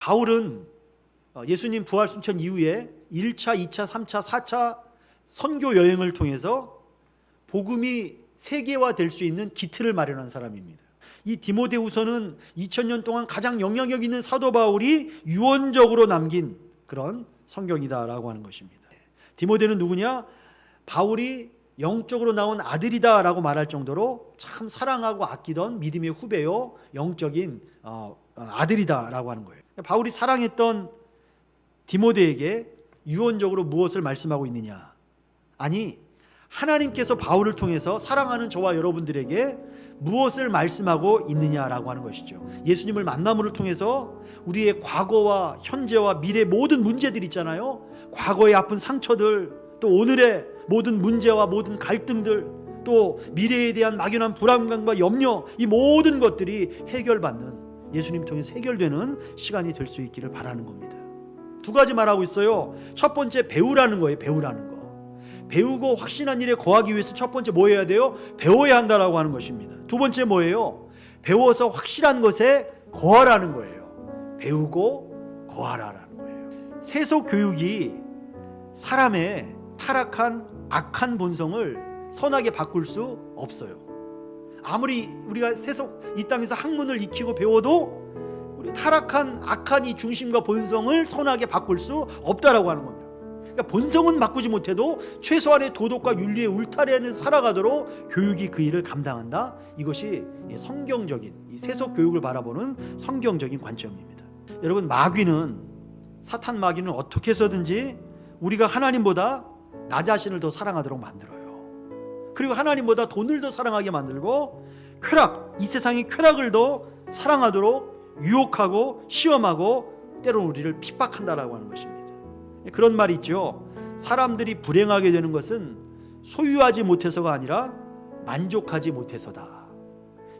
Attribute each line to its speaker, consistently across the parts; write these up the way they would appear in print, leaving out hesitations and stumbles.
Speaker 1: 바울은 예수님 부활 순천 이후에 1차, 2차, 3차, 4차 선교 여행을 통해서 복음이 세계화될 수 있는 기틀을 마련한 사람입니다. 이 디모데후서는 2000년 동안 가장 영향력 있는 사도 바울이 유언적으로 남긴 그런 성경이다라고 하는 것입니다. 디모데는 누구냐? 바울이 영적으로 나온 아들이다라고 말할 정도로 참 사랑하고 아끼던 믿음의 후배요, 영적인 아들이다라고 하는 거예요. 바울이 사랑했던 디모데에게 유언적으로 무엇을 말씀하고 있느냐? 아니, 하나님께서 바울을 통해서 사랑하는 저와 여러분들에게 무엇을 말씀하고 있느냐라고 하는 것이죠. 예수님을 만남을 통해서 우리의 과거와 현재와 미래 모든 문제들 있잖아요. 과거의 아픈 상처들, 또 오늘의 모든 문제와 모든 갈등들, 또 미래에 대한 막연한 불안감과 염려, 이 모든 것들이 해결받는, 예수님 통해서 해결되는 시간이 될 수 있기를 바라는 겁니다. 두 가지 말하고 있어요. 첫 번째, 배우라는 거예요. 배우라는 거. 배우고 확신한 일에 거하기 위해서 첫 번째 뭐 해야 돼요? 배워야 한다라고 하는 것입니다. 두 번째 뭐예요? 배워서 확실한 것에 거하라는 거예요. 배우고 거하라라는 거예요. 세속 교육이 사람의 타락한 악한 본성을 선하게 바꿀 수 없어요. 아무리 우리가 세속 이 땅에서 학문을 익히고 배워도 우리 타락한 악한 이 중심과 본성을 선하게 바꿀 수 없다라고 하는 겁니다. 그러니까 본성은 바꾸지 못해도 최소한의 도덕과 윤리의 울타리 안에서 살아가도록 교육이 그 일을 감당한다. 이것이 성경적인, 이 세속 교육을 바라보는 성경적인 관점입니다. 여러분, 사탄 마귀는 어떻게 해서든지 우리가 하나님보다 나 자신을 더 사랑하도록 만들어요. 그리고 하나님보다 돈을 더 사랑하게 만들고 이 세상의 쾌락을 더 사랑하도록 유혹하고 시험하고 때로는 우리를 핍박한다라고 하는 것입니다. 그런 말이 있죠. 사람들이 불행하게 되는 것은 소유하지 못해서가 아니라 만족하지 못해서다.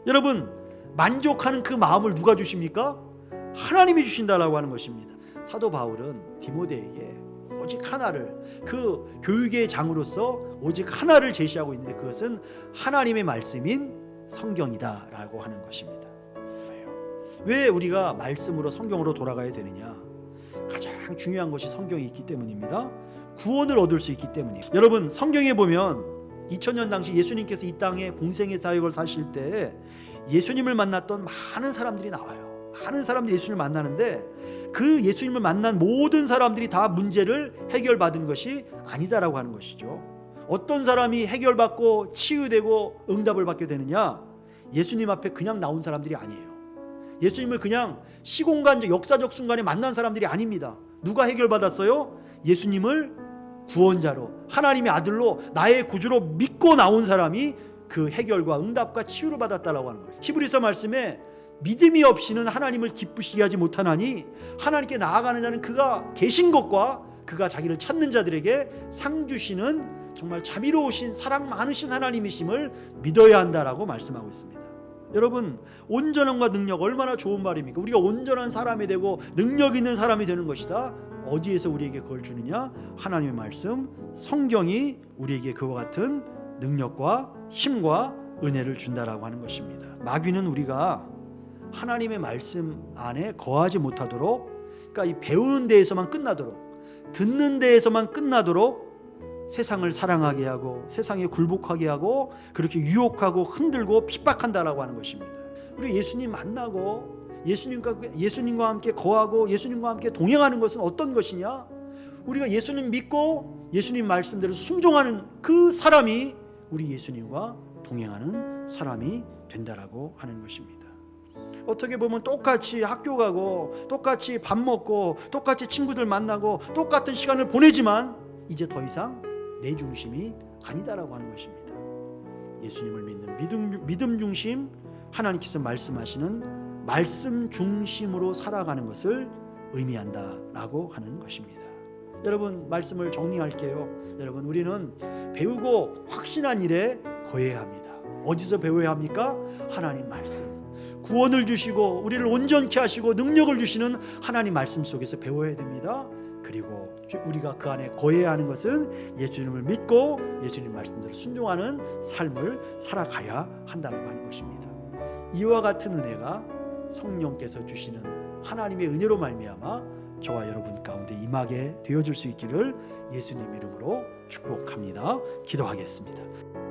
Speaker 1: 여러분, 만족하는 그 마음을 누가 주십니까? 하나님이 주신다라고 하는 것입니다. 사도 바울은 디모데에게 오직 하나를, 그 교육의 장으로서 오직 하나를 제시하고 있는데 그것은 하나님의 말씀인 성경이다라고 하는 것입니다. 왜 우리가 말씀으로, 성경으로 돌아가야 되느냐? 가장 중요한 것이 성경이 있기 때문입니다. 구원을 얻을 수 있기 때문이에요. 여러분, 성경에 보면 2000년 당시 예수님께서 이 땅에 공생의 사역을 사실 때 예수님을 만났던 많은 사람들이 나와요. 많은 사람들이 예수님을 만나는데 그 예수님을 만난 모든 사람들이 다 문제를 해결받은 것이 아니다라고 하는 것이죠. 어떤 사람이 해결받고 치유되고 응답을 받게 되느냐? 예수님 앞에 그냥 나온 사람들이 아니에요. 예수님을 그냥 시공간적 역사적 순간에 만난 사람들이 아닙니다. 누가 해결받았어요? 예수님을 구원자로, 하나님의 아들로, 나의 구주로 믿고 나온 사람이 그 해결과 응답과 치유를 받았다라고 하는 거예요. 히브리서 말씀에 믿음이 없이는 하나님을 기쁘시게 하지 못하나니 하나님께 나아가는 자는 그가 계신 것과 그가 자기를 찾는 자들에게 상 주시는 정말 자비로우신 사랑 많으신 하나님이심을 믿어야 한다라고 말씀하고 있습니다. 여러분, 온전함과 능력 얼마나 좋은 말입니까? 우리가 온전한 사람이 되고 능력 있는 사람이 되는 것이다. 어디에서 우리에게 그걸 주느냐? 하나님의 말씀, 성경이 우리에게 그와 같은 능력과 힘과 은혜를 준다라고 하는 것입니다. 마귀는 우리가 하나님의 말씀 안에 거하지 못하도록, 그러니까 이 배우는 데에서만 끝나도록, 듣는 데에서만 끝나도록 세상을 사랑하게 하고 세상에 굴복하게 하고 그렇게 유혹하고 흔들고 핍박한다라고 하는 것입니다. 우리 예수님 만나고 예수님과 함께 거하고 예수님과 함께 동행하는 것은 어떤 것이냐? 우리가 예수님 믿고 예수님 말씀대로 순종하는 그 사람이 우리 예수님과 동행하는 사람이 된다라고 하는 것입니다. 어떻게 보면 똑같이 학교 가고 똑같이 밥 먹고 똑같이 친구들 만나고 똑같은 시간을 보내지만 이제 더 이상 내 중심이 아니다라고 하는 것입니다. 예수님을 믿는 믿음 중심, 하나님께서 말씀하시는 말씀 중심으로 살아가는 것을 의미한다라고 하는 것입니다. 여러분, 말씀을 정리할게요. 여러분, 우리는 배우고 확신한 일에 거해야 합니다. 어디서 배워야 합니까? 하나님 말씀. 구원을 주시고 우리를 온전케 하시고 능력을 주시는 하나님 말씀 속에서 배워야 됩니다. 그리고 우리가 그 안에 거해야 하는 것은 예수님을 믿고 예수님 말씀대로 순종하는 삶을 살아가야 한다는 것입니다. 이와 같은 은혜가 성령께서 주시는 하나님의 은혜로 말미암아 저와 여러분 가운데 임하게 되어줄 수 있기를 예수님 이름으로 축복합니다. 기도하겠습니다.